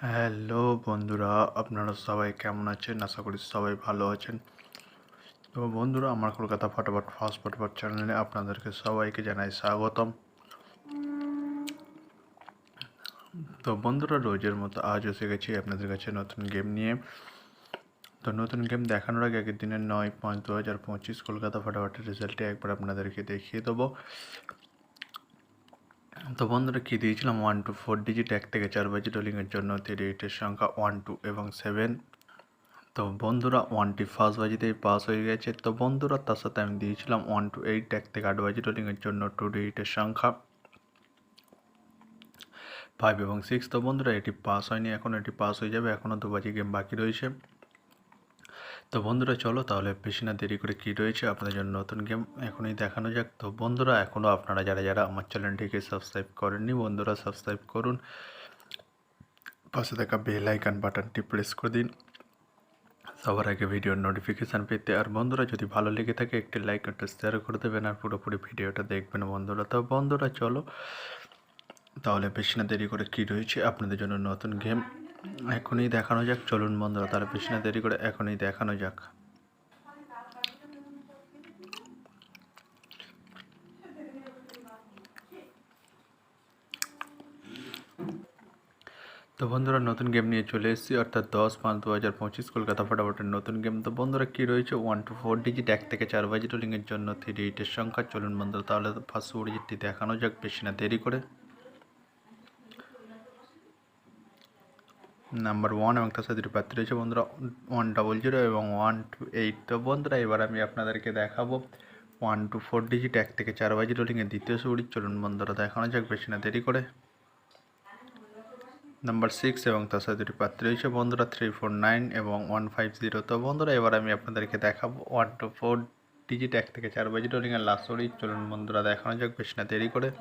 Hello বন্ধুরা, আপনারা সবাই কেমন আছেন? আশা করি সবাই ভালো আছেন। তো বন্ধুরা, আমার কলকাতা ফটাফট ফার্স্ট ফটাফট চ্যানেলে আপনাদেরকে সবাইকে জানাই স্বাগতম। তো বন্ধুরা, রোজের মতো আজ এসে গেছি আপনাদের কাছে নতুন গেম নিয়ে। তো নতুন গেম দেখানোর আগে আগের দিনের 9/5/2025 কলকাতা ফটাফটের রেজাল্টে একবার আপনাদেরকে দেখিয়ে দেবো। তো বন্ধুরা, কী দিয়েছিলাম 1 to 4 ডিজিট 1 থেকে 4 বাজি রোলিংয়ের জন্য 38-এর সংখ্যা 1, 2 এবং 7। তো বন্ধুরা, 1টি ফার্স্ট বাজিতেই পাস হয়ে গেছে। তো বন্ধুরা, তার সাথে আমি দিয়েছিলাম 1 to 8 1 থেকে 8 বাজি রোলিংয়ের জন্য 2 ডিজিটের সংখ্যা 5 এবং 6। তো বন্ধুরা, এটি পাস হয়নি, এখন এটি পাস হয়ে যাবে, এখনও 2 বাজি গেম বাকি রয়েছে। তো বন্ধুরা, চলো তাহলে বেশি না দেরি করে কী রয়েছে আপনাদের জন্য নতুন গেম এখনই দেখানো যাক। তো বন্ধুরা, এখনও আপনারা যারা আমার চ্যানেলটিকে সাবস্ক্রাইব করেননি, বন্ধুরা সাবস্ক্রাইব করুন, পাশে থাকা বেল আইকন বাটনটি প্রেস করে দিন সবার আগে ভিডিওর নোটিফিকেশান পেতে। আর বন্ধুরা, যদি ভালো লেগে থাকে একটি লাইক একটা শেয়ার করে দেবেন আর পুরোপুরি ভিডিওটা দেখবেন বন্ধুরা। তো বন্ধুরা, চলো তাহলে বেশি না দেরি করে কী রয়েছে আপনাদের জন্য নতুন গেম এখনই দেখানো যাক। চলুন বন্ধুরা, তাহলে বেশি না দেরি করে এখনই দেখানো যাক। তো বন্ধুরা, নতুন গেম নিয়ে চলে এসেছি, অর্থাৎ 10/5/2025 কলকাতা ফটাফটের নতুন গেম। তো বন্ধুরা, কী রয়েছে 1 to 4 ডিজিট 1 থেকে 4 বাজি রোলিংয়ের জন্য 38-এর সংখ্যা। চলুন বন্ধুরা, তাহলে ফার্স্ট ডিজিটটি দেখানো যাক বেশি না দেরি করে। নাম্বার 1 এবং তার সাথে দুটি প্রার্থী রয়েছে বন্ধুরা 100 এবং 128। তো বন্ধুরা, এবার আমি আপনাদেরকে দেখাবো 1 to 4 ডিজিট 1 থেকে 4 বাজি রোলিংয়ের দ্বিতীয় সুড়ি। চলুন বন্ধুরা, দেখানো যাক বেশি না দেরি করে। নাম্বার 6 এবং তার সাথে দুটি প্রার্থী রয়েছে বন্ধুরা 349 এবং 150। তো বন্ধুরা, এবার আমি আপনাদেরকে দেখাবো 1 to 4 ডিজিট 1 থেকে 4 বাজি রোলিংয়ের লাস্ট সুড়ি। চলুন বন্ধুরা, দেখানো যাক বেশি না দেরি করে।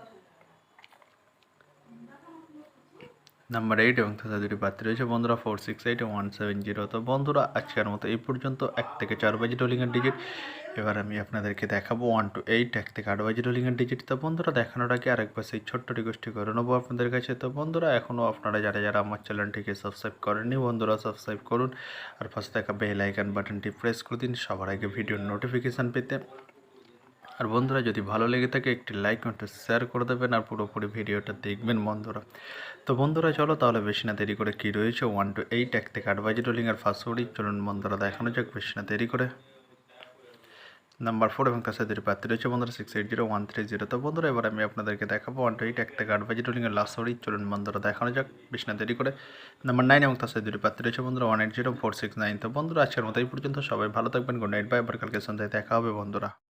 নাম্বার 8 এবং তার সাথে দুটি প্রার্থী রয়েছে বন্ধুরা 468 এবং 170। তো বন্ধুরা, আজকের মতো এই পর্যন্ত 1 থেকে 4 বাজি রোলিংয়ের ডিজিট। এবার আমি আপনাদেরকে দেখাবো 1 to 8 1 থেকে 8 বাজি রোলিংয়ের ডিজিট। তো বন্ধুরা, দেখানোর আগে আরেকবার সেই ছোট্ট রিকোয়েস্টটি করে নেবো আপনাদের কাছে। তো বন্ধুরা, এখনও আপনারা যারা আমার চ্যানেলটিকে সাবস্ক্রাইব করেননি, বন্ধুরা সাবস্ক্রাইব করুন আর পাশে থাকা বেল আইকন বাটনটি প্রেস করে দিন সবার আগে ভিডিওর নোটিফিকেশান পেতে। আর বন্ধুরা, যদি ভালো লেগে থাকে একটি লাইক একটা শেয়ার করে দেবেন আর পুরোপুরি ভিডিওটা দেখবেন বন্ধুরা। তো বন্ধুরা, চলো তাহলে বেশি না দেরি করে কী রয়েছে 1 to 8 1 থেকে 8 বাজি রোলিংয়ের ফার্স্ট সুড়ি। চলুন বন্ধুরা, দেখানো যাক বেশি না দেরি করে। নাম্বার 4 এবং তার সাথে দুটি প্রার্থী রয়েছে বন্ধুরা 680 130। তো বন্ধুরা, এবার আমি আপনাদেরকে দেখাবো 1 to 8 1 থেকে 8 বাজি রোলিংয়ের লাস্ট সুড়ি। চলুন বন্ধুরা, দেখানো যাক বেশি না দেরি করে। নাম্বার 9 এবং তার সাথে দুটি প্রার্থী রয়েছে বন্ধুরা 180 469। তো বন্ধুরা, আজকের মতো এই পর্যন্ত, সবাই ভালো থাকবেন, গুড নাইট, বাই। আবার কালকে সন্ধ্যায় দেখা হবে বন্ধুরা।